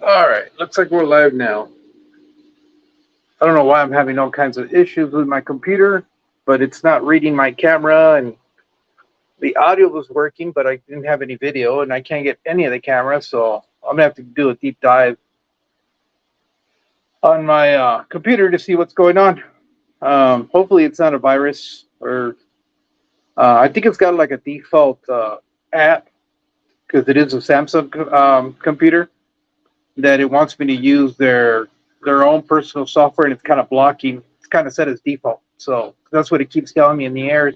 All right, looks like we're live now. I don't know why I'm having all kinds of issues with my computer, but it's not reading my camera, and the audio was working, but I didn't have any video, and I can't get any of the camera, so I'm gonna have to do a deep dive on my computer to see what's going on. Hopefully, it's not a virus, or I think it's got like a default app because it is a Samsung computer that it wants me to use their own personal software, and it's kind of blocking. It's kind of set as default, so that's what it keeps telling me in the air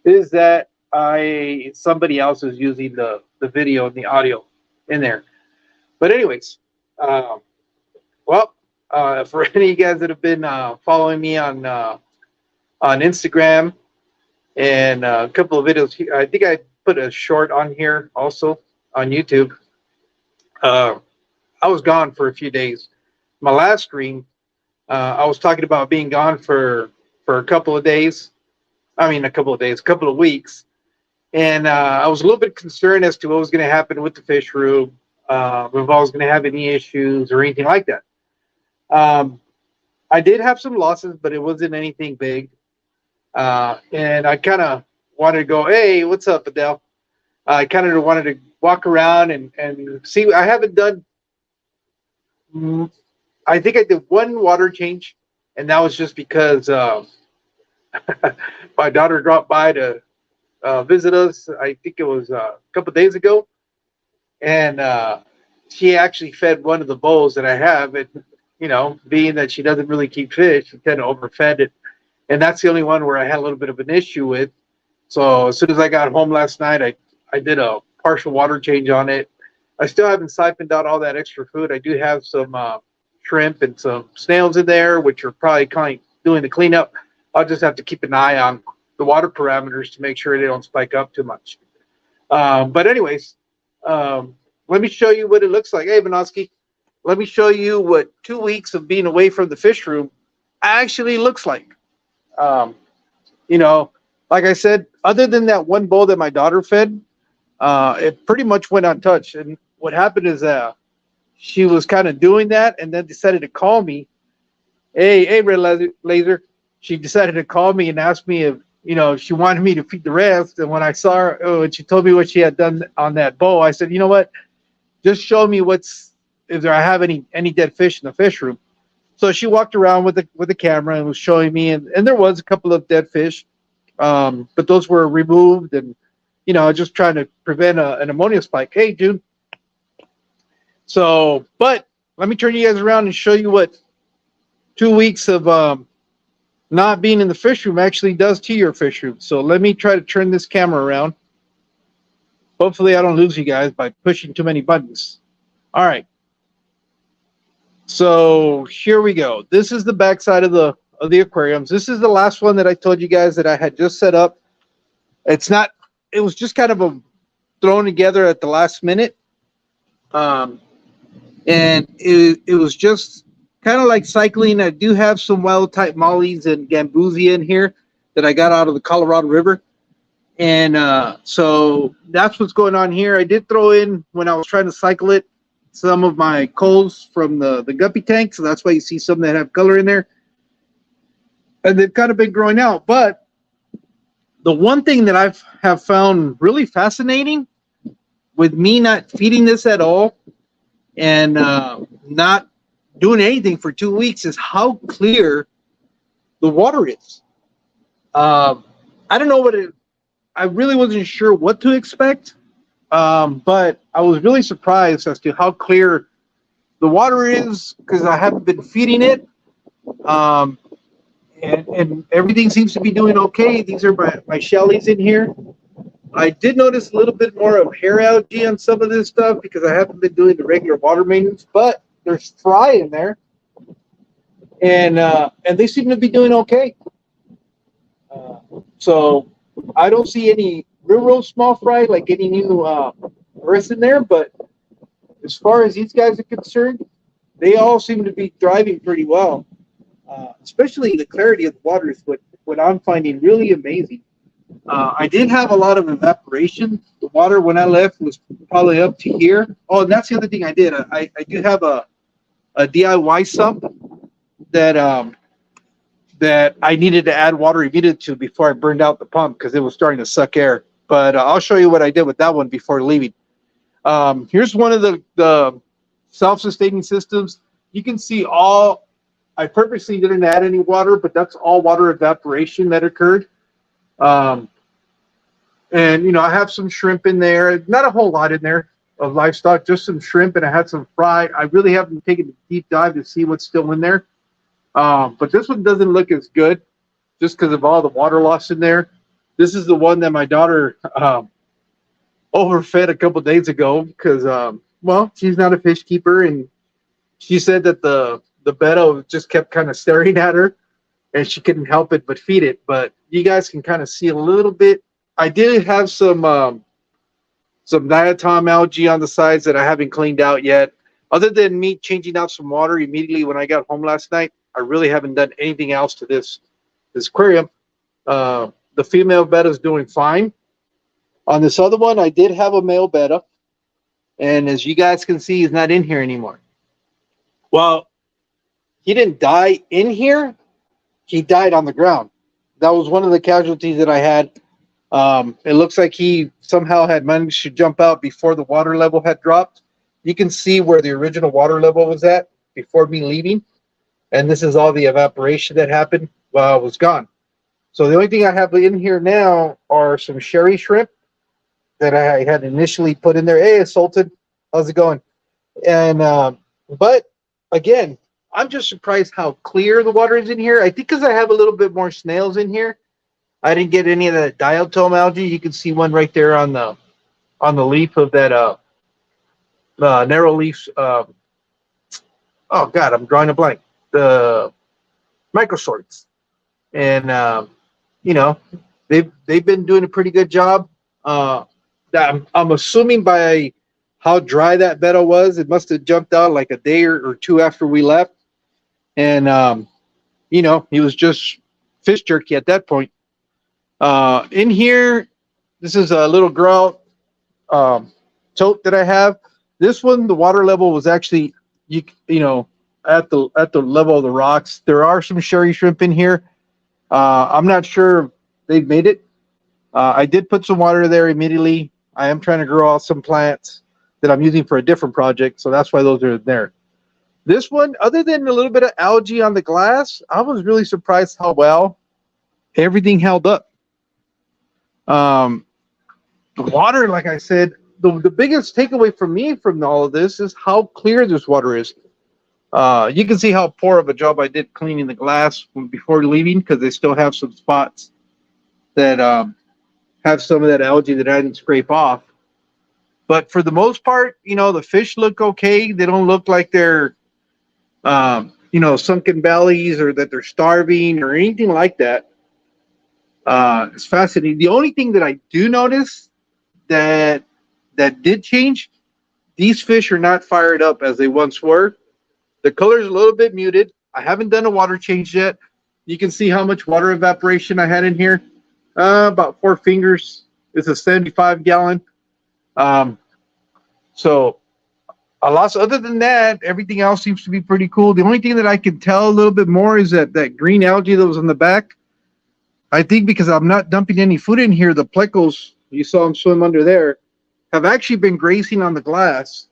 is that I somebody else is using the video and the audio in there. But anyways, um, well, for any of you guys that have been following me on Instagram and a couple of videos, I think I put a short on here also on YouTube. Uh, I was gone for a few days. My last stream, I was talking about being gone for a couple of days. I mean, a couple of days, a couple of weeks, and I was a little bit concerned as to what was going to happen with the fish room, if I was going to have any issues or anything like that. Um, I did have some losses, but it wasn't anything big, and I kind of wanted to go, "Hey, what's up, Adele?" I kind of wanted to walk around and see. I haven't done. I think I did one water change, and that was just because my daughter dropped by to visit us. I think it was a couple of days ago, and she actually fed one of the bowls that I have. And being that she doesn't really keep fish, she kind of overfed it, and that's the only one where I had a little bit of an issue with. So as soon as I got home last night, I did a partial water change on it. I still haven't siphoned out all that extra food. I do have some shrimp and some snails in there, which are probably kind of doing the cleanup. I'll just have to keep an eye on the water parameters to make sure they don't spike up too much. But anyways, let me show you what it looks like. Hey, Vanoski, let me show you what 2 weeks of being away from the fish room actually looks like. Um, you know, like I said, other than that one bowl that my daughter fed, it pretty much went untouched. And what happened is she was kind of doing that and then decided to call me. Hey, Red Laser. She decided to call me and ask me if, she wanted me to feed the rest. And when I saw her, and she told me what she had done on that bowl, I said, you know what? Just show me if I have any dead fish in the fish room. So she walked around with the camera and was showing me, and there was a couple of dead fish, but those were removed, and just trying to prevent an ammonia spike. Hey, dude. So, but let me turn you guys around and show you what 2 weeks of not being in the fish room actually does to your fish room. So let me try to turn this camera around. Hopefully I don't lose you guys by pushing too many buttons. All right. So here we go. This is the backside of the aquariums. This is the last one that I told you guys that I had just set up. It was just kind of thrown together at the last minute. And it was just kind of like cycling. I do have some wild type mollies and gambusia in here that I got out of the Colorado River. And so that's what's going on here. I did throw in, when I was trying to cycle it, some of my coals from the guppy tank. So that's why you see some that have color in there. And they've kind of been growing out. But the one thing that have found really fascinating with me not feeding this at all and not doing anything for 2 weeks is how clear the water is. I don't know I really wasn't sure what to expect, but I was really surprised as to how clear the water is because I haven't been feeding it. And everything seems to be doing okay. These are my shellies in here. I did notice a little bit more of hair algae on some of this stuff because I haven't been doing the regular water maintenance, but there's fry in there, and they seem to be doing okay. So I don't see any real small fry, like any new earth in there, but as far as these guys are concerned, they all seem to be thriving pretty well. Especially the clarity of the water is what I'm finding really amazing. I did have a lot of evaporation. The water when I left was probably up to here. Oh, and that's the other thing I did. I do have a DIY sump that that I needed to add water immediately to before I burned out the pump because it was starting to suck air. But I'll show you what I did with that one before leaving. Here's one of the self-sustaining systems. You can see all, I purposely didn't add any water, but that's all water evaporation that occurred. And, you know, I have some shrimp in there, not a whole lot in there of livestock, just some shrimp, and I had some fry. I really haven't taken a deep dive to see what's still in there. But this one doesn't look as good just because of all the water loss in there. This is the one that my daughter overfed a couple days ago because, well, she's not a fish keeper, and she said that the betta just kept kind of staring at her, and she couldn't help it but feed it. But you guys can kind of see a little bit. I did have some diatom algae on the sides that I haven't cleaned out yet. Other than me changing out some water immediately when I got home last night, I really haven't done anything else to this aquarium. The female betta is doing fine. On this other one, I did have a male betta, and as you guys can see, he's not in here anymore. Well, he didn't die in here. He died on the ground. That was one of the casualties that I had. It looks like he somehow had managed to jump out before the water level had dropped. You can see where the original water level was at before me leaving. And this is all the evaporation that happened while I was gone. So the only thing I have in here now are some sherry shrimp that I had initially put in there. Hey, Sultan, how's it going? And but again, I'm just surprised how clear the water is in here. I think because I have a little bit more snails in here, I didn't get any of that diatom algae. You can see one right there on the leaf of that narrow leaf. Oh God, I'm drawing a blank. The microsorts, and you know, they've been doing a pretty good job. I'm assuming by how dry that betta was, it must have jumped out like a day or two after we left, and you know, he was just fish jerky at that point. In here, this is a little grout tote that I have. This one, the water level was actually you know, at the level of the rocks. There are some sherry shrimp in here. I'm not sure if they've made it. I did put some water there immediately. I am trying to grow out some plants that I'm using for a different project, so that's why those are there. This one, other than a little bit of algae on the glass, I was really surprised how well everything held up. The water, like I said, the biggest takeaway for me from all of this is how clear this water is. You can see how poor of a job I did cleaning the glass before leaving because they still have some spots that have some of that algae that I didn't scrape off. But for the most part, you know, the fish look okay. They don't look like they're, you know, sunken bellies or that they're starving or anything like that. It's fascinating. The only thing that I do notice that did change, these fish are not fired up as they once were. The color is a little bit muted. I haven't done a water change yet. You can see how much water evaporation I had in here. About 4 fingers. It's a 75-gallon. So a lot. Other than that, everything else seems to be pretty cool. The only thing that I can tell a little bit more is that green algae that was on the back. I think because I'm not dumping any food in here, the plecos, you saw them swim under there, have actually been grazing on the glass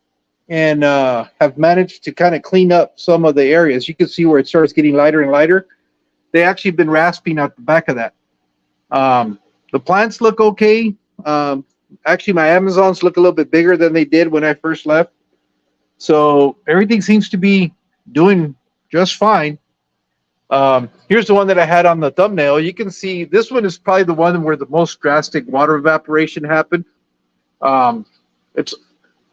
and have managed to kind of clean up some of the areas. You can see where it starts getting lighter and lighter. They actually been rasping out the back of that. The plants look okay. Actually, my Amazons look a little bit bigger than they did when I first left. So everything seems to be doing just fine. Here's the one that I had on the thumbnail. You can see this one is probably the one where the most drastic water evaporation happened. It's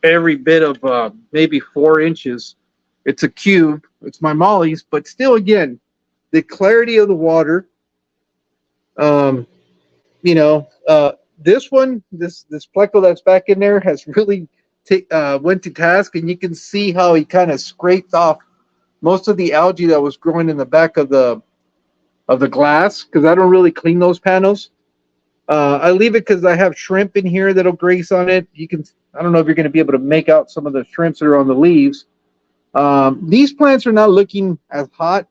every bit of maybe 4 inches. It's a cube. It's my Molly's, but still, again, the clarity of the water. You know, this one, this pleco that's back in there has really went to task, and you can see how he kind of scraped off most of the algae that was growing in the back of the glass because I don't really clean those panels. I leave it because I have shrimp in here that'll graze on it. You can, I don't know if you're going to be able to make out some of the shrimps that are on the leaves. These plants are not looking as hot.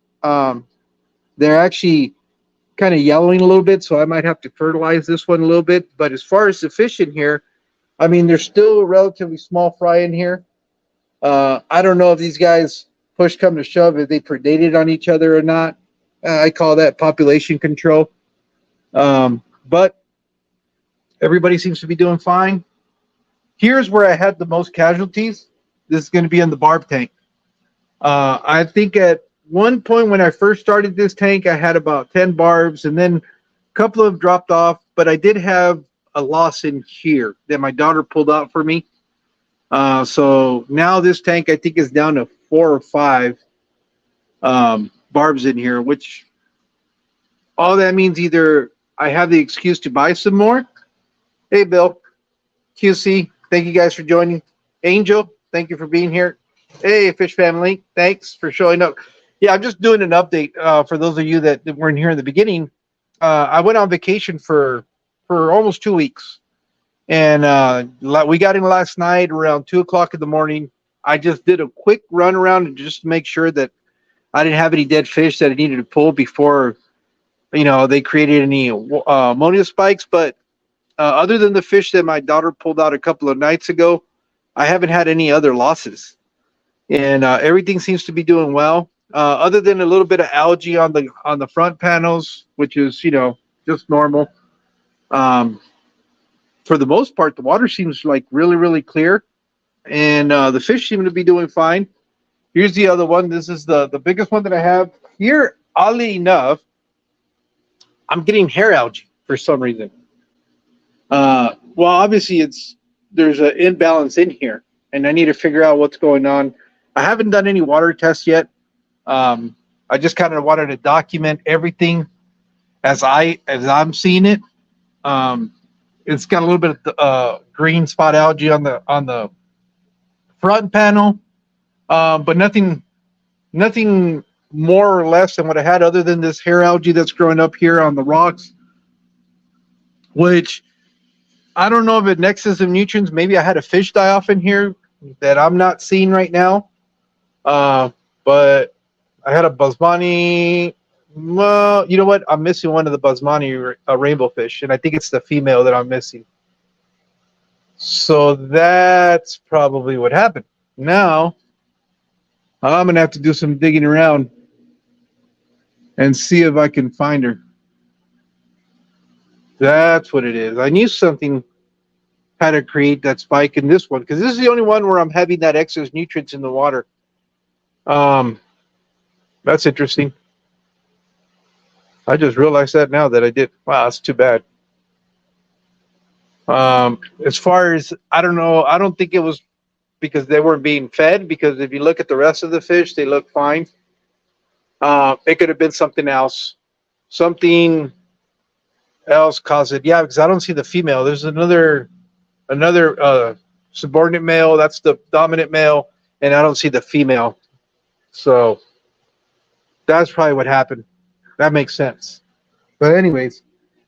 They're actually kind of yellowing a little bit, so I might have to fertilize this one a little bit. But as far as the fish in here, I mean, there's still a relatively small fry in here. I don't know if these guys, push come to shove, if they predated on each other or not. I call that population control. But everybody seems to be doing fine. Here's where I had the most casualties. This is going to be in the barb tank. I think at one point when I first started this tank, I had about 10 barbs, and then a couple of them dropped off. But I did have a loss in here that my daughter pulled out for me. So now this tank, I think, is down to 4 or 5 barbs in here, which all that means either I have the excuse to buy some more. Hey, Bill, QC, thank you guys for joining. Angel, thank you for being here. Hey, Fish Family, thanks for showing up. Yeah, I'm just doing an update for those of you that weren't here in the beginning. I went on vacation for almost 2 weeks. And we got in last night around 2 o'clock in the morning. I just did a quick run around just to make sure that I didn't have any dead fish that I needed to pull before, they created any ammonia spikes. But other than the fish that my daughter pulled out a couple of nights ago, I haven't had any other losses. And everything seems to be doing well. Other than a little bit of algae on the front panels, which is, just normal. For the most part, the water seems like really, really clear, and the fish seem to be doing fine. Here's the other one. This is the biggest one that I have here. Oddly enough, I'm getting hair algae for some reason. Well, obviously there's an imbalance in here, and I need to figure out what's going on. I haven't done any water tests yet. I just kind of wanted to document everything as I'm seeing it. It's got a little bit of green spot algae on the front panel, but nothing more or less than what I had, other than this hair algae that's growing up here on the rocks, which I don't know if it nexus of nutrients. Maybe I had a fish die off in here that I'm not seeing right now. But I had a Basmani. Well, you know what? I'm missing one of the Basmani rainbow fish, and I think it's the female that I'm missing. So that's probably what happened. Now, I'm going to have to do some digging around and see if I can find her. That's what it is. I knew something had to create that spike in this one, because this is the only one where I'm having that excess nutrients in the water. That's interesting. I just realized that now that I did. Wow, that's too bad. As far as, I don't know, I don't think it was because they weren't being fed, because if you look at the rest of the fish, they look fine. It could have been something else. Something else caused it. Yeah, because I don't see the female. There's another subordinate male. That's the dominant male, and I don't see the female. So that's probably what happened. That makes sense. But anyways,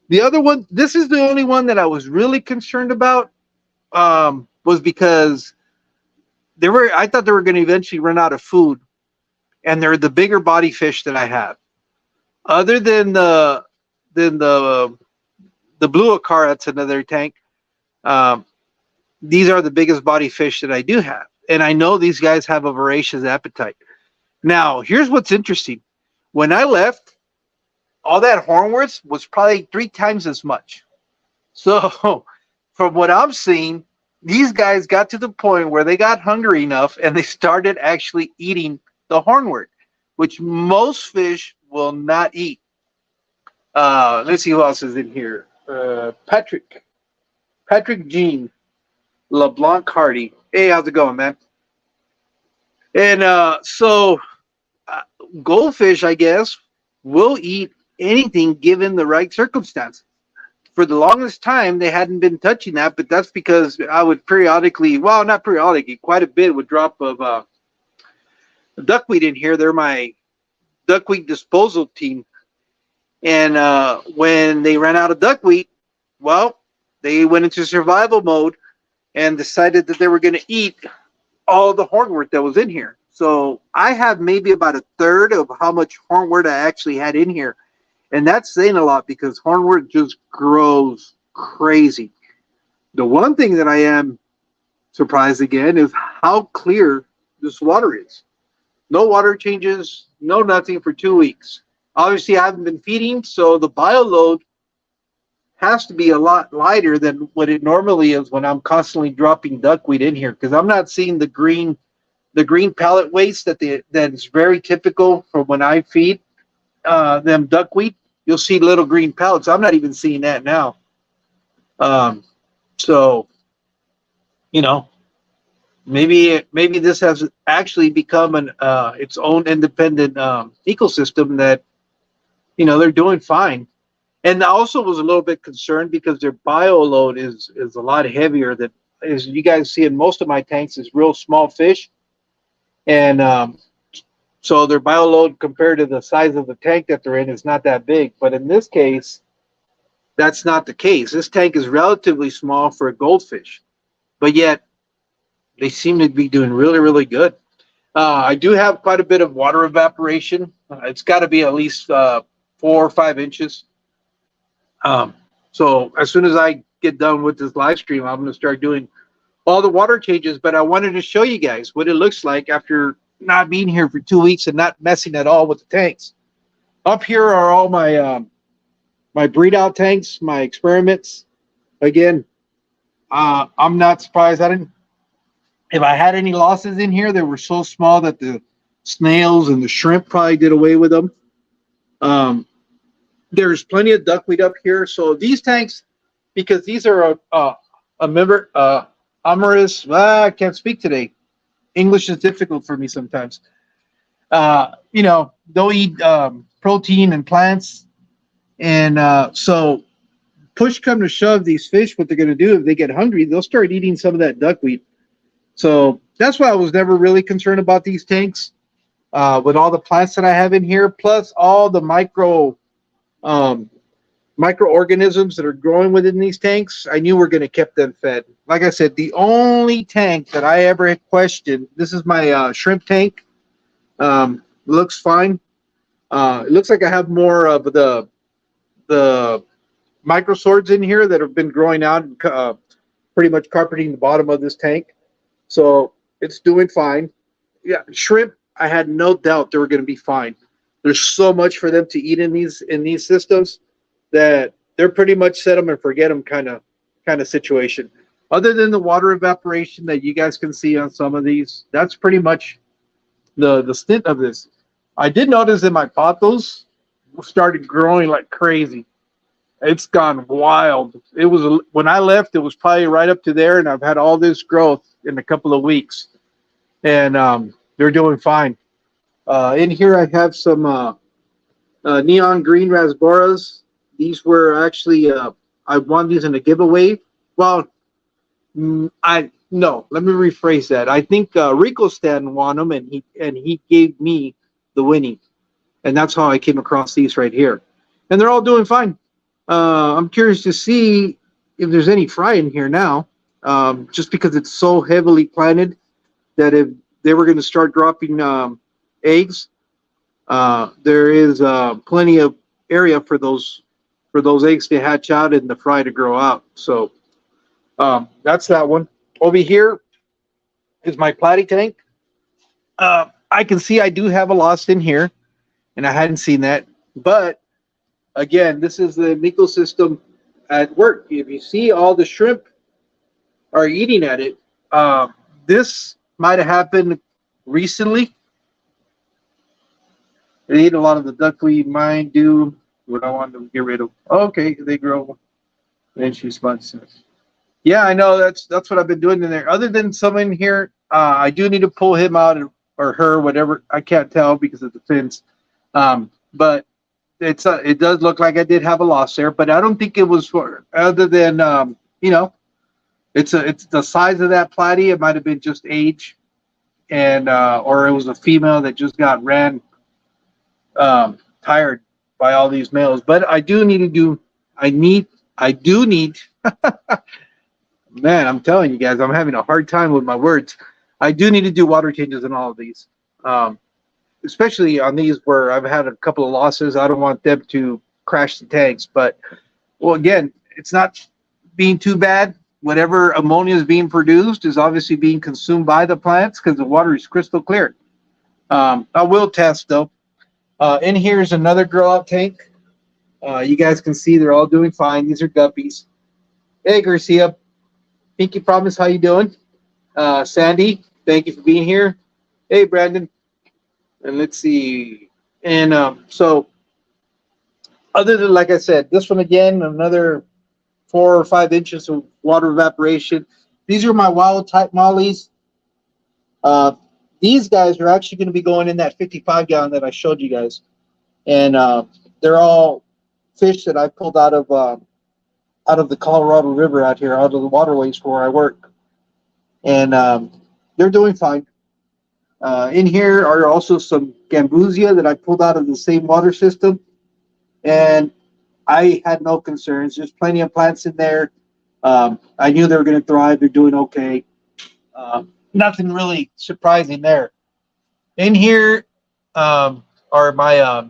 the other one, this is the only one that I was really concerned about, was because I thought they were going to eventually run out of food, and they're the bigger body fish that I have. Other than the blue acar, that's another tank. These are the biggest body fish that I do have, and I know these guys have a voracious appetite. Now, here's what's interesting. When I left, all that hornworts was probably 3 times as much. So, from what I'm seeing, these guys got to the point where they got hungry enough and they started actually eating the hornwort, which most fish will not eat. Let's see who else is in here. Patrick Jean LeBlanc Hardy. Hey, how's it going, man? And so goldfish, I guess, will eat anything given the right circumstances. For the longest time, they hadn't been touching that, but that's because I would periodically, well, not periodically, quite a bit would drop of duckweed in here. They're my duckweed disposal team. And when they ran out of duckweed, well, they went into survival mode and decided that they were going to eat all the hornwort that was in here. So I have maybe about a third of how much hornwort I actually had in here. And that's saying a lot because hornwort just grows crazy. The one thing that I am surprised again is how clear this water is. No water changes, no nothing for 2 weeks. Obviously, I haven't been feeding, so the bio load has to be a lot lighter than what it normally is when I'm constantly dropping duckweed in here, because I'm not seeing the green pellet waste that's very typical from when I feed them duckweed. You'll see little green pellets. I'm not even seeing that now. So, maybe this has actually become its own independent ecosystem that they're doing fine. And I also was a little bit concerned because their bio load is a lot heavier than, as you guys see in most of my tanks, is real small fish. And so their bio load compared to the size of the tank that they're in is not that big. But in this case, that's not the case. This tank is relatively small for a goldfish, but yet they seem to be doing really, really good. I do have quite a bit of water evaporation. It's got to be at least 4 or 5 inches. So as soon as I get done with this live stream, I'm going to start doing all the water changes. But I wanted to show you guys what it looks like after not being here for 2 weeks and not messing at all with the tanks. Up here are all my my breed out tanks, my experiments. Again, I'm not surprised. If I had any losses in here, they were so small that the snails and the shrimp probably did away with them. There's plenty of duckweed up here. So these tanks, because these are a member, Amaris, I can't speak today. English is difficult for me sometimes. They'll eat protein and plants. And so push come to shove, these fish, what they're going to do if they get hungry, they'll start eating some of that duckweed. So that's why I was never really concerned about these tanks with all the plants that I have in here, plus all the microorganisms that are growing within these tanks. I knew we're going to keep them fed. Like I said, the only tank that I ever had questioned, this is my shrimp tank. Looks fine. It looks like I have more of the microswords in here that have been growing out and pretty much carpeting the bottom of this tank. So it's doing fine. Yeah, shrimp, I had no doubt they were going to be fine. There's so much for them to eat in these systems that they're pretty much set them and forget them kind of situation. Other than the water evaporation that you guys can see on some of these, that's pretty much the stint of this. I did notice that my pothos started growing like crazy. It's gone wild. It was when I left, it was probably right up to there, and I've had all this growth in a couple of weeks, and they're doing fine. In here, I have some neon green rasboras. These were actually I won these in a giveaway. Well, no. Let me rephrase that. I think Rico Stan won them, and he gave me the winning, and that's how I came across these right here. And they're all doing fine. I'm curious to see if there's any fry in here now, just because it's so heavily planted that if they were going to start dropping eggs, there is plenty of area for those eggs to hatch out and the fry to grow out. So that's that one. Over here is my platy tank. I can see I do have a loss in here, and I hadn't seen that. But again, this is the ecosystem at work. If you see all the shrimp are eating at it, this might have happened recently. They eat a lot of the duckweed. Mine do. What I want to get rid of. Okay, they grow. And she spots. Yeah, I know. That's what I've been doing in there. Other than some in here, I do need to pull him out or her, whatever. I can't tell because of the fins. But it does look like I did have a loss there. But I don't think it was for other than it's the size of that platy. It might have been just age, and or it was a female that just got tired by all these males. But I do need to do. I need I do need, man, I'm telling you guys, I'm having a hard time with my words. I do need to do water changes in all of these, especially on these where I've had a couple of losses. I don't want them to crash the tanks. But, well, again, it's not being too bad. Whatever ammonia is being produced is obviously being consumed by the plants because the water is crystal clear. I will test, though. In here is another grow out tank. You guys can see they're all doing fine. These are guppies. Hey, Garcia. Pinky Promise, how you doing? Sandy, thank you for being here. Hey, Brandon. And let's see. And so, other than, like I said, this one again, another 4 or 5 inches of water evaporation. These are my wild type mollies. These guys are actually going to be going in that 55 gallon that I showed you guys. And they're all fish that I pulled out of the Colorado River out here, out of the waterways where I work. And they're doing fine. In here are also some gambusia that I pulled out of the same water system. And I had no concerns. There's plenty of plants in there. I knew they were going to thrive. They're doing okay. Nothing really surprising there. In here are my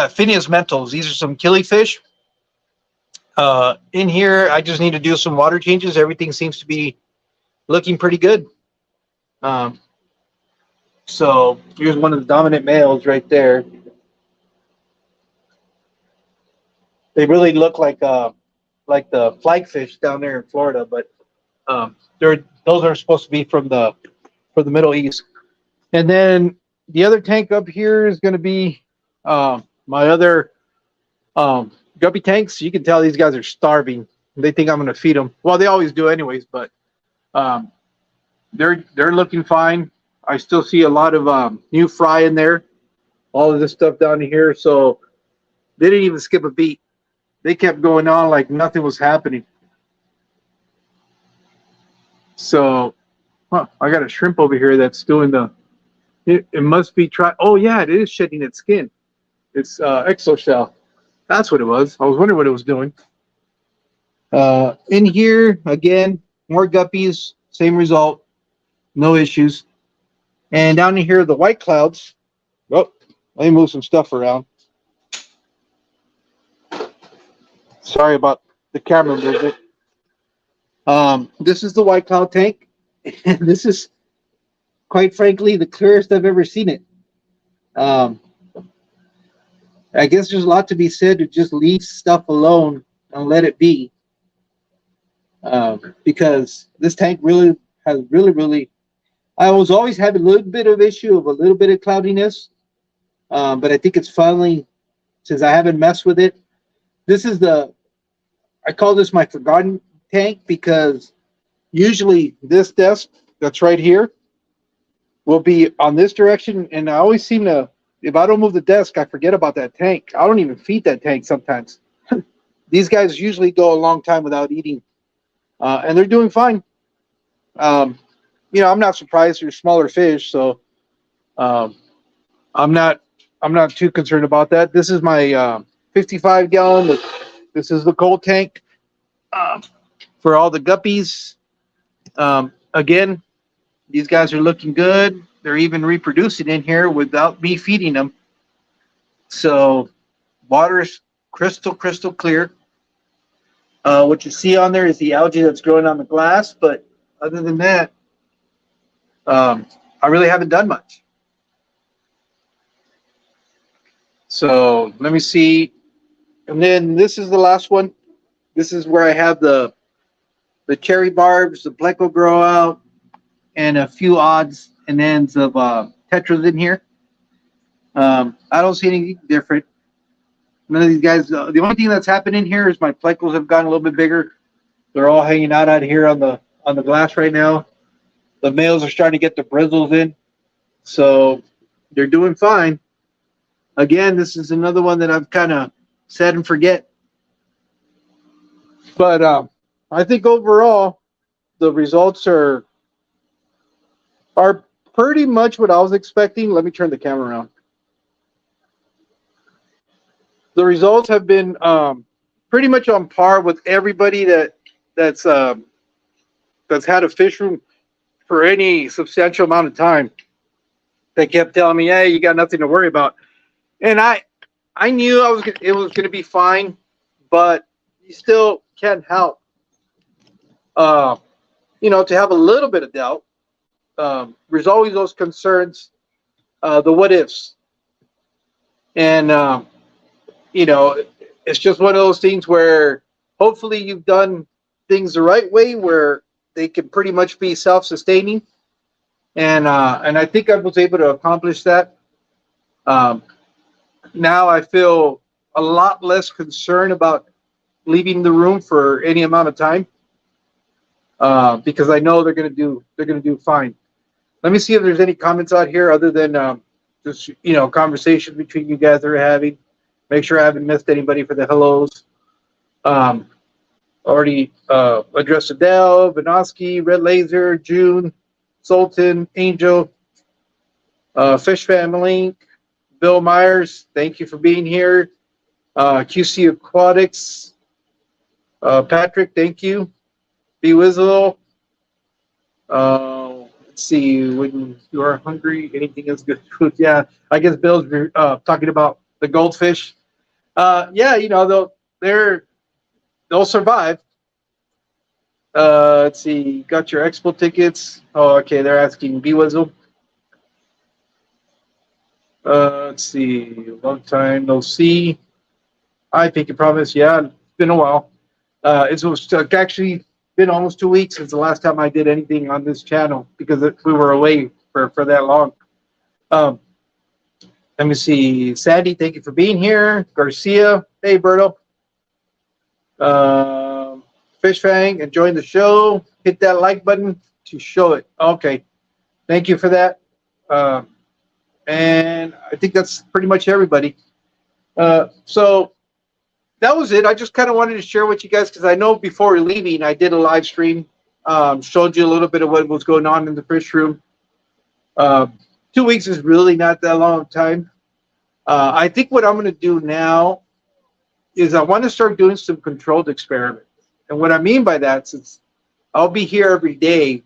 Phineas mentals. These are some killifish. In here, I just need to do some water changes. Everything seems to be looking pretty good. So here's one of the dominant males right there. They really look like the flagfish down there in Florida, but those are supposed to be from the Middle East. And then the other tank up here is going to be my other guppy tanks. You can tell these guys are starving. They think I'm going to feed them. Well, they always do anyways, but they're looking fine. I still see a lot of new fry in there. All of this stuff down here. So they didn't even skip a beat. They kept going on like nothing was happening. So, I got a shrimp over here that's doing the. It must be try. Oh yeah, it is shedding its skin. It's exoshell. That's what it was. I was wondering what it was doing. In here again, more guppies. Same result. No issues. And down in here, the white clouds. Oh, let me move some stuff around. Sorry about the camera movement. This is the white cloud tank. And this is, quite frankly, the clearest I've ever seen it. I guess there's a lot to be said to just leave stuff alone and let it be. Because this tank really has really, I was always having a little bit of issue of a little bit of cloudiness. But I think it's finally, since I haven't messed with it, this is I call this my forgotten tank because usually this desk that's right here will be on this direction. And I always seem to, if I don't move the desk, I forget about that tank. I don't even feed that tank sometimes. These guys usually go a long time without eating. And they're doing fine. I'm not surprised they're smaller fish. So I'm not too concerned about that. This is my 55 gallon. This is the cold tank for all the guppies. Again, these guys are looking good. They're even reproducing in here without me feeding them. So water is crystal clear. What you see on there is the algae that's growing on the glass. But other than that, I really haven't done much. So let me see. And then this is the last one. This is where I have the cherry barbs, the pleco grow out, and a few odds and ends of tetras in here. I don't see anything different. None of these guys. The only thing that's happened in here is my plecos have gotten a little bit bigger. They're all hanging out here on the glass right now. The males are starting to get the bristles in, so they're doing fine. Again, this is another one that I've kind of set and forget. But I think overall, the results are pretty much what I was expecting. Let me turn the camera around. The results have been pretty much on par with everybody that's that's had a fish room for any substantial amount of time. They kept telling me, "Hey, you got nothing to worry about," and I knew it was going to be fine, but you still can't help, uh, to have a little bit of doubt. There's always those concerns, the what ifs, and you know, it's just one of those things where hopefully you've done things the right way, where they can pretty much be self-sustaining, and I think I was able to accomplish that. Um, Now I feel a lot less concerned about leaving the room for any amount of time, because I know they're gonna do fine. Let me see if there's any comments out here other than just conversation between you guys that are having. Make sure I haven't missed anybody for the hellos. Um, Already addressed Adele, Vinoski, Red Laser, June, Sultan, Angel, Fish Family, Bill Myers. Thank you for being here. QC Aquatics, Patrick. Thank you. B Wizzle. Let's see. When you are hungry, anything is good food. Yeah, I guess Bill's talking about the goldfish. Yeah, they'll survive. Let's see. Got your expo tickets? Oh, okay. They're asking B Wizzle. Let's see. Long time no see. I Pinky Promise. Yeah, it's been a while. It's actually been almost 2 weeks since the last time I did anything on this channel because we were away for that long. Um, Let me see. Sandy, thank you for being here. Garcia, hey, Berto. Fish Fang, enjoying the show. Hit that like button to show it. Okay. Thank you for that. And I think that's pretty much everybody. So that was it. I just kind of wanted to share with you guys because I know before leaving, I did a live stream, showed you a little bit of what was going on in the fish room. 2 weeks is really not that long time. I think what I'm going to do now is I want to start doing some controlled experiments. And what I mean by that, since I'll be here every day,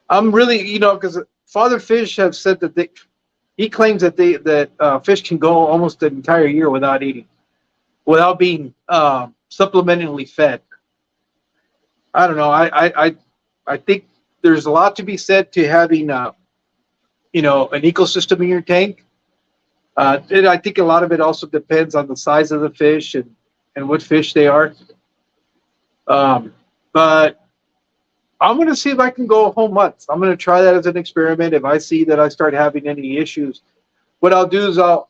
I'm really, because Father Fish have said that he claims that fish can go almost the entire year without eating, without being supplementally fed. I don't know. I think there's a lot to be said to having an ecosystem in your tank. And I think a lot of it also depends on the size of the fish and what fish they are. But I'm going to see if I can go a whole month. I'm going to try that as an experiment. If I see that I start having any issues, what I'll do is I'm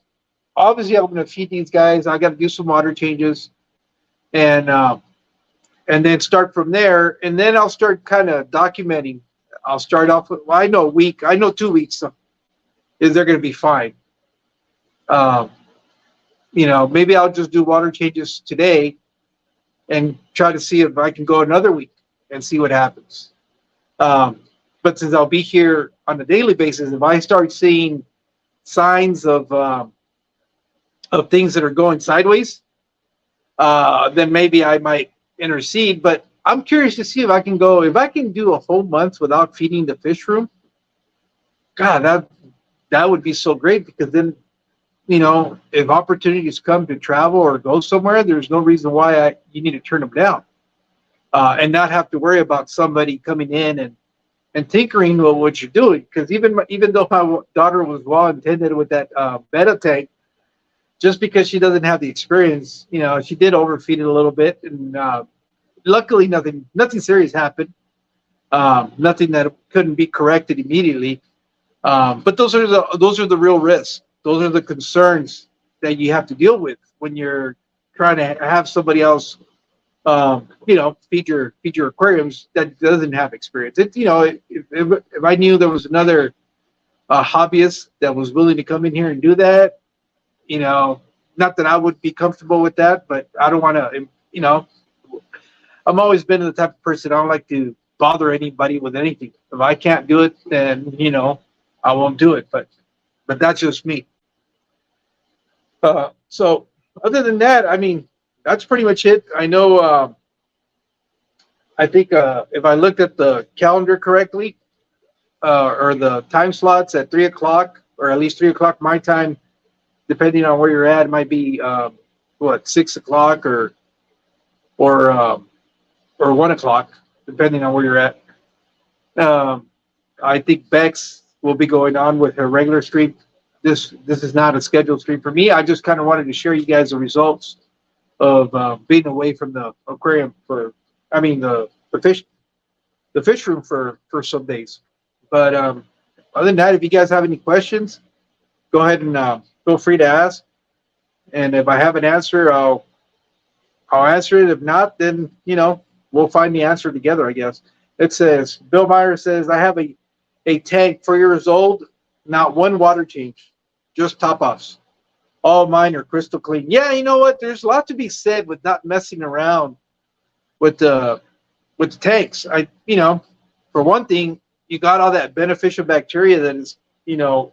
going to feed these guys. I got to do some water changes, and then start from there. And then I'll start kind of documenting. I'll start off with, I know a week. I know 2 weeks is they're going to be fine. Maybe I'll just do water changes today and try to see if I can go another week and see what happens. But since I'll be here on a daily basis, if I start seeing signs of things that are going sideways, then maybe I might intercede. But I'm curious to see if I can do a whole month without feeding the fish room. God, that would be so great, because then, if opportunities come to travel or go somewhere, there's no reason why you need to turn them down, and not have to worry about somebody coming in and tinkering with what you're doing. Because even though my daughter was well intended with that betta tank, just because she doesn't have the experience, she did overfeed it a little bit, and luckily nothing serious happened. Nothing that couldn't be corrected immediately. But those are the real risks. Those are the concerns that you have to deal with when you're trying to have somebody else, feed your aquariums that doesn't have experience. If I knew there was another hobbyist that was willing to come in here and do that, not that I would be comfortable with that, but I don't want to, I've always been the type of person, I don't like to bother anybody with anything. If I can't do it, then, I won't do it. But that's just me. So Other than that, I mean, that's pretty much it. I know. I think if I looked at the calendar correctly, or the time slots at 3 o'clock, or at least 3 o'clock my time, depending on where you're at, it might be what 6 o'clock or um, or 1 o'clock, depending on where you're at. Um, I think Bex will be going on with her regular stream. This is not a scheduled stream for me. I just kind of wanted to share you guys the results of being away from the aquarium for, I mean the fish room for some days. But other than that, if you guys have any questions, go ahead and feel free to ask. And if I have an answer, I'll answer it. If not, then we'll find the answer together, I guess. It says Bill Meyer says I have a tank 4 years old, not one water change, just top offs. All mine are crystal clean. Yeah, you know what? There's a lot to be said with not messing around with the tanks. For one thing, you got all that beneficial bacteria that is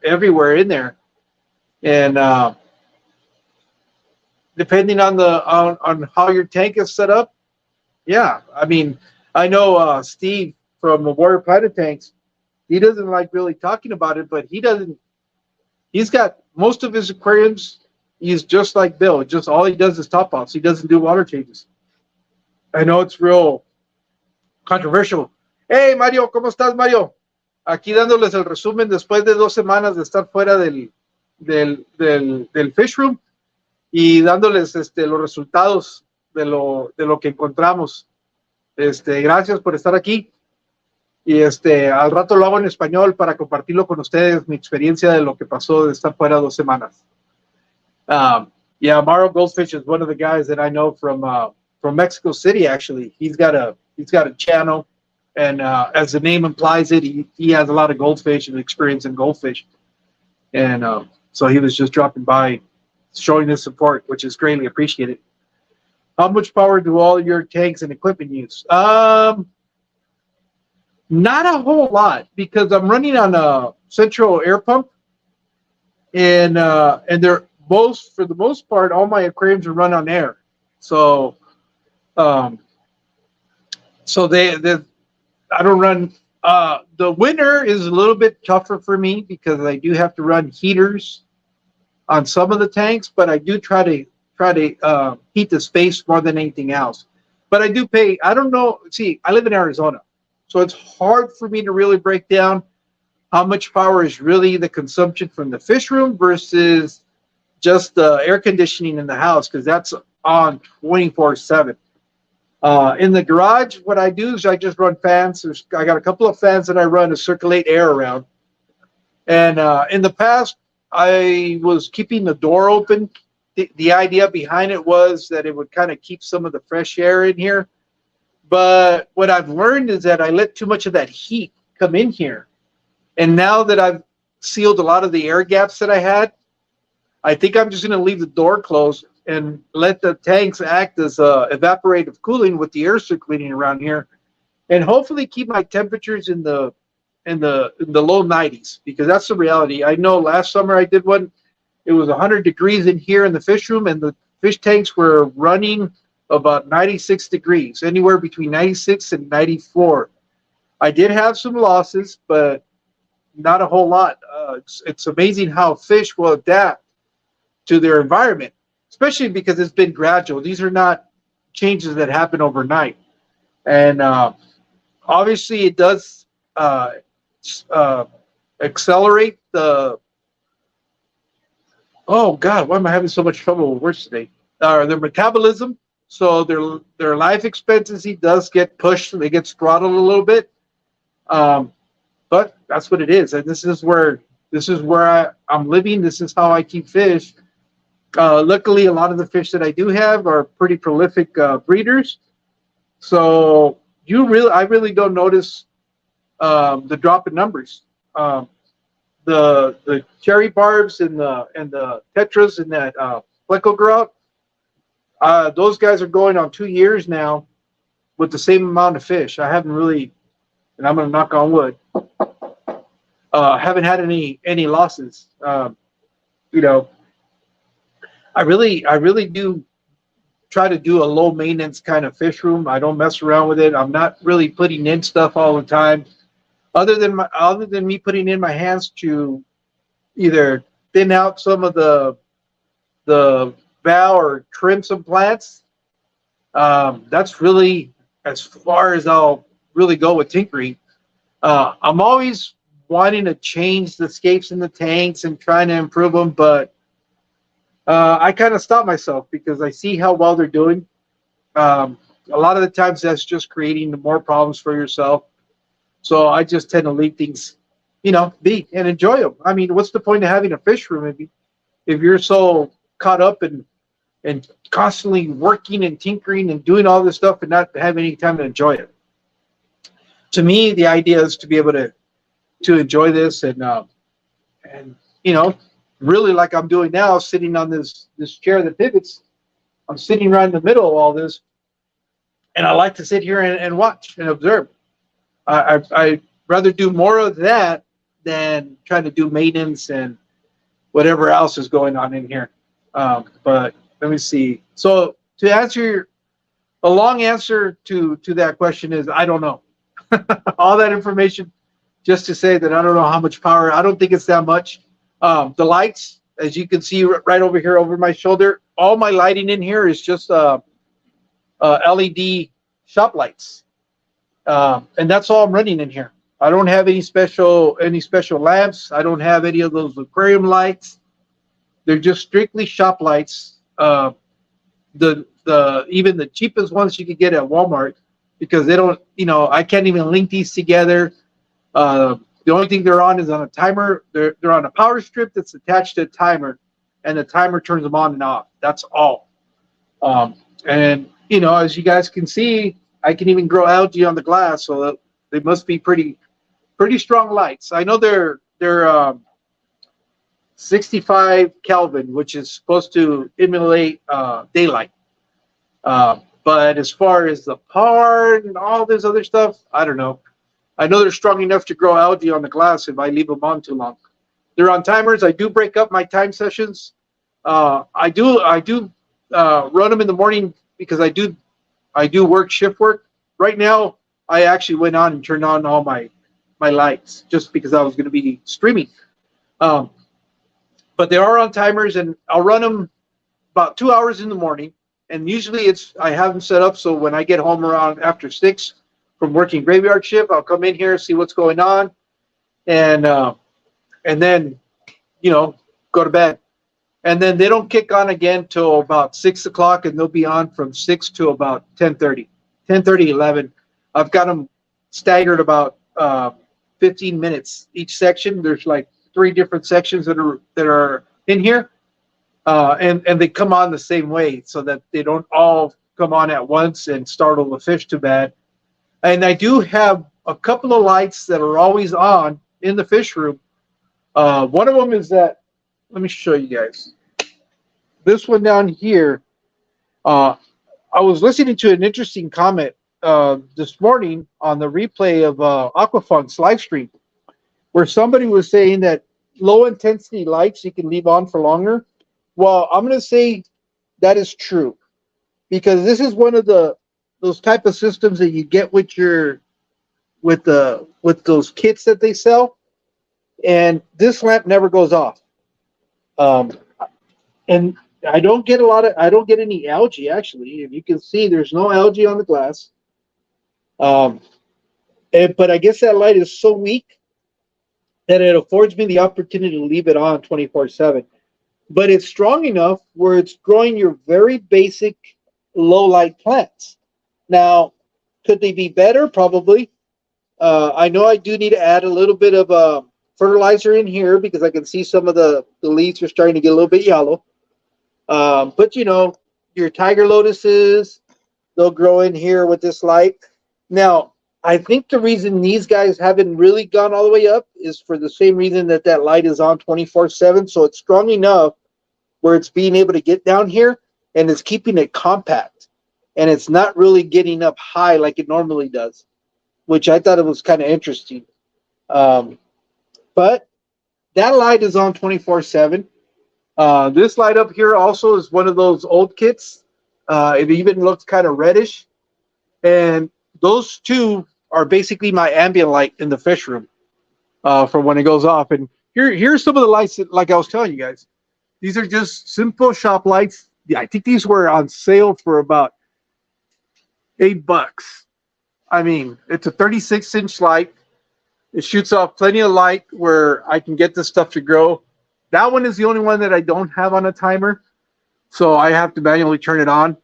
everywhere in there, and depending on on how your tank is set up, yeah. I mean, I know Steve from the Warrior Planet Tanks. He doesn't like really talking about it, but he doesn't. He's got most of his aquariums. He's just like Bill. Just all he does is top offs. He doesn't do water changes. I know it's real controversial. Hey, Mario, ¿cómo estás, Mario? Aquí dándoles el resumen después de 2 semanas de estar fuera del fish room y dándoles los resultados de lo que encontramos. Gracias por estar aquí. Y al rato lo hago en español para compartirlo con ustedes, mi experiencia de lo que pasó de estar fuera 2 semanas. Yeah, Mario Goldfish is one of the guys that I know from Mexico City. Actually, he's got a channel, and as the name implies, he has a lot of goldfish and experience in goldfish, and so he was just dropping by, showing his support, which is greatly appreciated. How much power do all your tanks and equipment use? Not a whole lot, because I'm running on a central air pump, and they're both, for the most part, all my aquariums are run on air. So they I don't run. The winter is a little bit tougher for me because I do have to run heaters on some of the tanks, but I do try to heat the space more than anything else. But I do pay. I don't know. See, I live in Arizona, so it's hard for me to really break down how much power is really the consumption from the fish room versus just the air conditioning in the house, because that's on 24/7. In the garage, what I do is I just run fans. I got a couple of fans that I run to circulate air around. And in the past, I was keeping the door open. The idea behind it was that it would kind of keep some of the fresh air in here. But what I've learned is that I let too much of that heat come in here. And now that I've sealed a lot of the air gaps that I had, I think I'm just going to leave the door closed and let the tanks act as evaporative cooling with the air circulating around here, and hopefully keep my temperatures in the low 90s, because that's the reality. I know last summer I did one. It was 100 degrees in here in the fish room, and the fish tanks were running about 96 degrees, anywhere between 96 and 94. I did have some losses, but not a whole lot. It's amazing how fish will adapt to their environment, especially because it's been gradual. These are not changes that happen overnight. And obviously it does accelerate the, oh God, why am I having so much trouble with words today? Their metabolism. So their life expectancy does get pushed. They get throttled a little bit. But that's what it is. And this is where I'm living. This is how I keep fish. Luckily, a lot of the fish that I do have are pretty prolific breeders, so I really don't notice the drop in numbers. The cherry barbs and the tetras in that pleco grout, those guys are going on 2 years now with the same amount of fish. I haven't really, and I'm gonna knock on wood, haven't had any losses. I really do try to do a low maintenance kind of fish room. I don't mess around with it. I'm not really putting in stuff all the time, other than me putting in my hands to either thin out some of the bow or trim some plants. That's really as far as I'll really go with tinkering. I'm always wanting to change the scapes in the tanks and trying to improve them, but I kind of stop myself because I see how well they're doing. A lot of the times that's just creating more problems for yourself. So I just tend to leave things, be and enjoy them. I mean, what's the point of having a fish room if you're so caught up and constantly working and tinkering and doing all this stuff and not having any time to enjoy it? To me, the idea is to be able to enjoy this and really like I'm doing now, sitting on this chair that pivots. I'm sitting right in the middle of all this, and I like to sit here and watch and observe. I'd rather do more of that than trying to do maintenance and whatever else is going on in here. But let me see. So to answer a long answer to that question is I don't know. All that information just to say that I don't know how much power. I don't think it's that much. The lights, as you can see right over here over my shoulder, all my lighting in here is just LED shop lights. And that's all I'm running in here. I don't have any special lamps. I don't have any of those aquarium lights. They're just strictly shop lights. The even the cheapest ones you could get at Walmart, because they don't, I can't even link these together. The only thing they're on is on a timer. They're on a power strip that's attached to a timer, and the timer turns them on and off. That's all. And as you guys can see, I can even grow algae on the glass, so they must be pretty strong lights. I know they're 65 Kelvin, which is supposed to emulate daylight. But as far as the power and all this other stuff, I don't know. I know they're strong enough to grow algae on the glass if I leave them on too long. They're on timers. I do break up my time sessions. I do run them in the morning because I do work shift work. Right now, I actually went on and turned on all my lights just because I was going to be streaming. But they are on timers, and I'll run them about 2 hours in the morning. And usually I have them set up so when I get home around after 6 from working graveyard shift, I'll come in here, see what's going on, and then go to bed. And then they don't kick on again till about 6 o'clock, and they'll be on from 6 to about 10:30, 11. I've got them staggered about 15 minutes each section. There's like 3 different sections that are in here, and they come on the same way so that they don't all come on at once and startle the fish too bad. And I do have a couple of lights that are always on in the fish room. One of them is that. Let me show you guys. This one down here. I was listening to an interesting comment this morning on the replay of Aquafunk's live stream, where somebody was saying that low intensity lights you can leave on for longer. Well, I'm going to say that is true, because this is one of those type of systems that you get with those kits that they sell, and this lamp never goes off. And I don't get any algae actually. If you can see, there's no algae on the glass. But I guess that light is so weak that it affords me the opportunity to leave it on 24/7. But it's strong enough where it's growing your very basic low light plants. Now, could they be better? Probably. I know I do need to add a little bit of fertilizer in here because I can see some of the leaves are starting to get a little bit yellow. But your tiger lotuses, they'll grow in here with this light. Now, I think the reason these guys haven't really gone all the way up is for the same reason that light is on 24/7. So it's strong enough where it's being able to get down here and it's keeping it compact. And it's not really getting up high like it normally does, which I thought it was kind of interesting. But that light is on 24/7. This light up here also is one of those old kits. It even looks kind of reddish. And those two are basically my ambient light in the fish room for when it goes off. And here's some of the lights that, like I was telling you guys, these are just simple shop lights. Yeah, I think these were on sale for about $8. I mean, it's a 36-inch light. It shoots off plenty of light where I can get this stuff to grow. That one is the only one that I don't have on a timer, so I have to manually turn it on.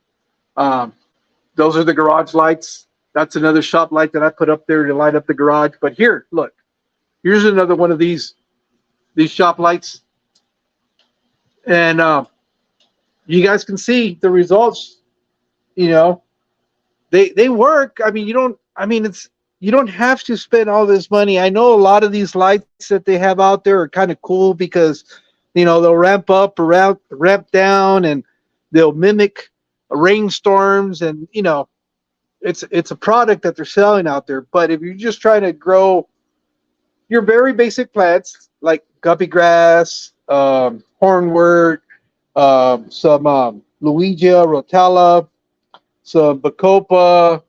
Those are the garage lights. That's another shop light that I put up there to light up the garage. But here, look, here's another one of these shop lights, and you guys can see the results. You know, they work. I mean, you don't. I mean, it's you don't have to spend all this money. I know a lot of these lights that they have out there are kind of cool because, you know, they'll ramp up or ramp down, and they'll mimic rainstorms, and you know, it's a product that they're selling out there. But if you're just trying to grow your very basic plants like guppy grass, hornwort, some Luigia rotella, some bacopa,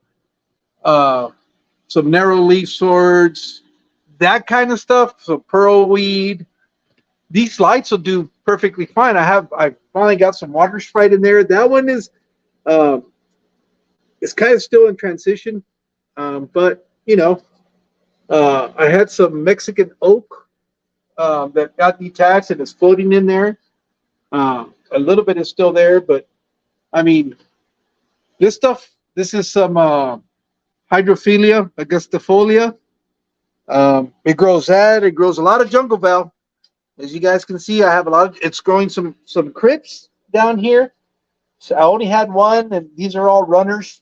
some narrow leaf swords, that kind of stuff. So pearlweed. These lights will do perfectly fine. I finally got some water sprite in there. That one is it's kind of still in transition, but you know, I had some Mexican oak that got detached and is floating in there. A little bit is still there, but I mean, this stuff. This is some hydrophilia augustifolia. It grows that. It grows a lot of jungle val. As you guys can see, I have a lot of. It's growing some crips down here. So I only had one, and these are all runners.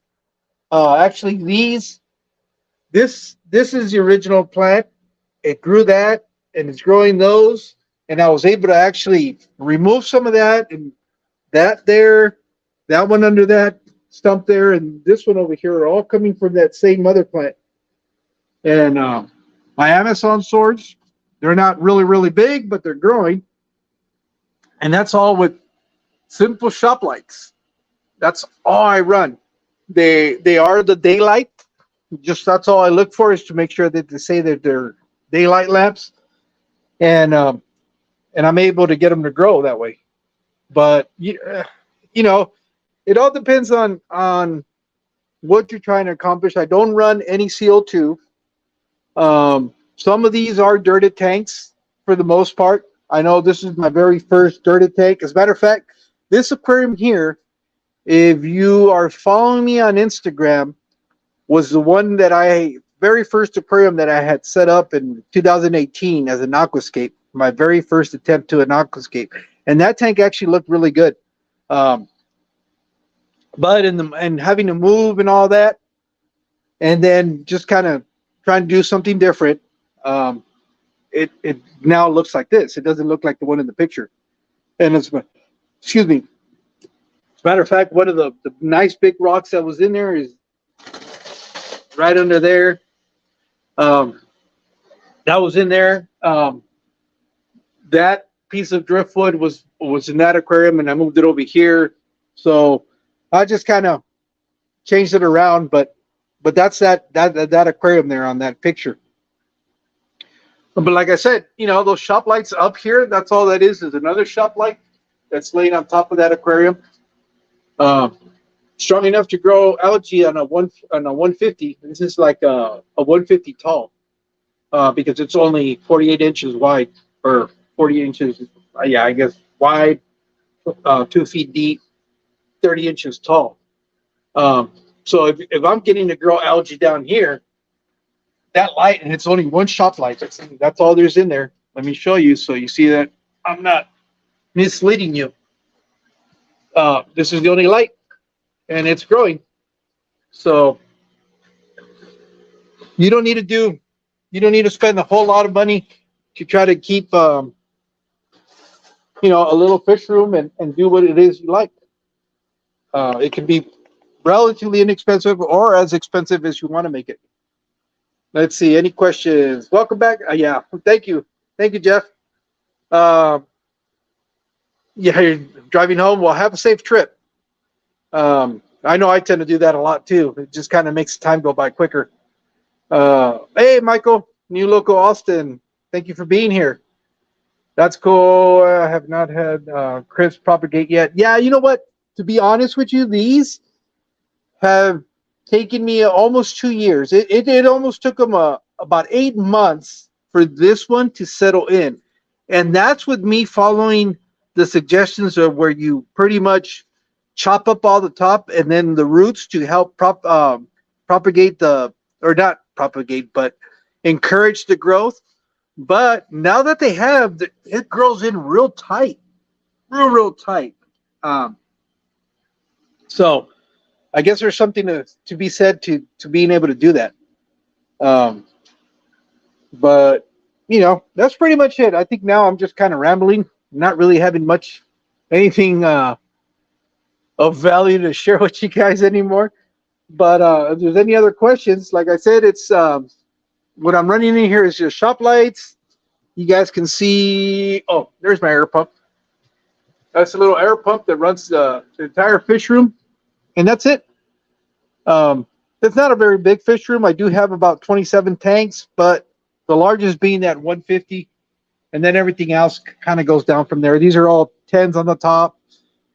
Actually, this is the original plant. It grew that, and it's growing those. And I was able to actually remove some of that, and that there, that one under that stump there, and this one over here are all coming from that same mother plant. And my Amazon swords, they're not really big, but they're growing. And that's all with simple shop lights. That's all I run. They are the daylight. Just that's all I look for, is to make sure that they say that they're daylight lamps, and I'm able to get them to grow that way. But you know, it all depends on what you're trying to accomplish. I don't run any CO2. Some of these are dirted tanks for the most part. I know this is my very first dirted tank. As a matter of fact, this aquarium here, if you are following me on Instagram, was the one that very first aquarium that I had set up in 2018 as an aquascape. My very first attempt to an aquascape, and that tank actually looked really good. But and having to move and all that, and then just kind of trying to do something different, it now looks like this. It doesn't look like the one in the picture. And excuse me. As a matter of fact, one of the nice big rocks that was in there is right under there. That was in there. That piece of driftwood was in that aquarium, and I moved it over here. So I just kind of changed it around, but that's that aquarium there on that picture. But like I said, you know, those shop lights up here, that's all that is another shop light that's laying on top of that aquarium. Strong enough to grow algae on a 150. This is like a 150 tall, because it's only 48 inches wide, or 40 inches, yeah, I guess wide, 2 feet deep, 30 inches tall. So if I'm getting to grow algae down here, that light, and it's only one shop light, that's all there's in there. Let me show you so you see that I'm not misleading you. This is the only light, and it's growing. So you don't need to spend a whole lot of money to try to keep a little fish room and do what it is you like. It can be relatively inexpensive or as expensive as you want to make it. Let's see, any questions? Welcome back. Yeah, thank you, Jeff. Yeah, you're driving home. Well, have a safe trip. I know I tend to do that a lot too. It just kind of makes time go by quicker. Hey, Michael, New Local Austin. Thank you for being here. That's cool. I have not had crisps propagate yet. Yeah, you know what? To be honest with you, these have taken me almost 2 years. It almost took them about 8 months for this one to settle in. And that's with me following the suggestions of where you pretty much chop up all the top and then the roots to help propagate or not propagate, but encourage the growth. But now that they have, it grows in real tight, real tight. Um, so I guess there's something to be said to being able to do that. Um, but that's pretty much it. I think now I'm just kind of rambling, not really having much anything of value to share with you guys anymore. But if there's any other questions, like I said, it's what I'm running in here is just shop lights. You guys can see. Oh, there's my air pump. That's a little air pump that runs the entire fish room, and that's it. It's not a very big fish room. I do have about 27 tanks, but the largest being that 150, and then everything else kind of goes down from there. These are all 10s on the top,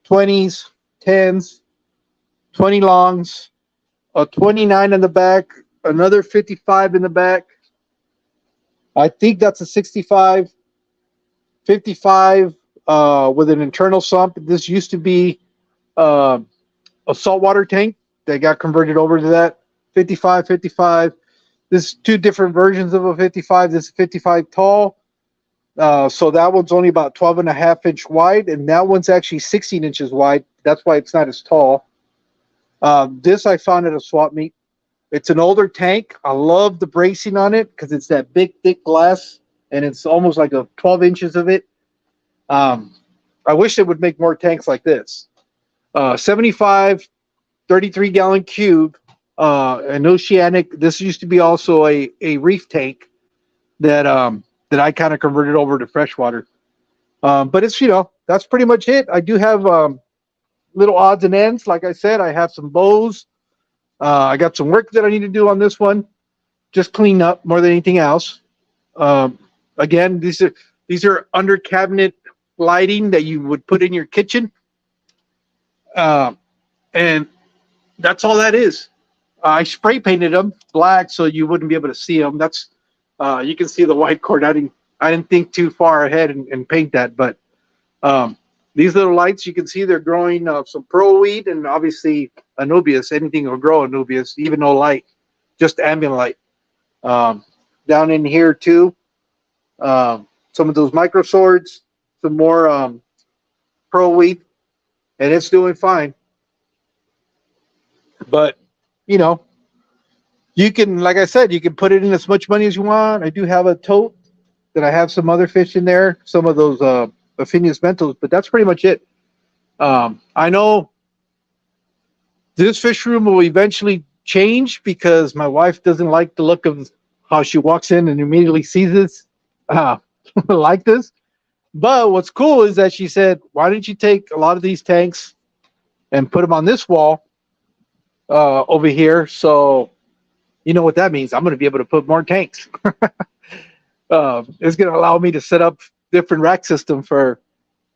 20s, 10s, 20 longs, a 29 in the back, another 55 in the back. I think that's a 65, 55 with an internal sump. This used to be a saltwater tank. They got converted over to that 55, 55. This is two different versions of a 55. This is 55 tall. So that one's only about 12 and a half inch wide, and that one's actually 16 inches wide. That's why it's not as tall. This I found at a swap meet. It's an older tank. I love the bracing on it because it's that big, thick glass, and it's almost like a 12 inches of it. I wish they would make more tanks like this. 75, 33-gallon cube, an oceanic. This used to be also a reef tank that I kind of converted over to freshwater. But it's, that's pretty much it. I do have little odds and ends. Like I said, I have some bows. I got some work that I need to do on this one. Just clean up more than anything else. Again, these are under cabinet lighting that you would put in your kitchen. And that's all that is. I spray painted them black so you wouldn't be able to see them. That's you can see the white cord. I didn't think too far ahead and paint that, but these little lights, you can see they're growing some pearlweed and obviously anubias. Anything will grow anubias, even no light, just ambient light. Down in here too, some of those micro swords, some more pearlweed, and it's doing fine. But you can, like I said, you can put it in as much money as you want. I do have a tote that I have some other fish in there, some of those Phineas Mentos, but that's pretty much it. I know this fish room will eventually change because my wife doesn't like the look of how she walks in and immediately sees this like this. But what's cool is that she said, why don't you take a lot of these tanks and put them on this wall over here? So you know what that means. I'm going to be able to put more tanks. It's going to allow me to set up different rack system for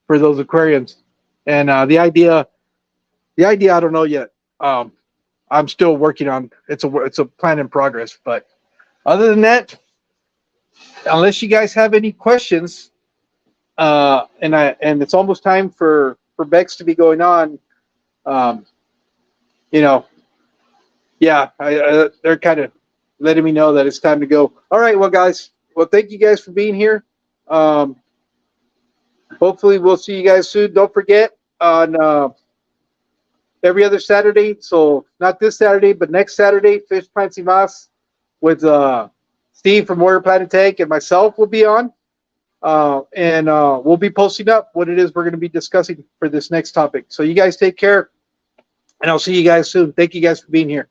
those aquariums. And the idea I don't know yet. I'm still working on. It's a plan in progress. But other than that, unless you guys have any questions, and it's almost time for Bex to be going on. Yeah, they're kind of letting me know that it's time to go. All right, well, guys. Well, thank you guys for being here. Hopefully, we'll see you guys soon. Don't forget on every other Saturday. So not this Saturday, but next Saturday, Fish Plants y Mas with Steve from Warrior Planet Tank and myself will be on. And we'll be posting up what it is we're going to be discussing for this next topic. So you guys take care, and I'll see you guys soon. Thank you guys for being here.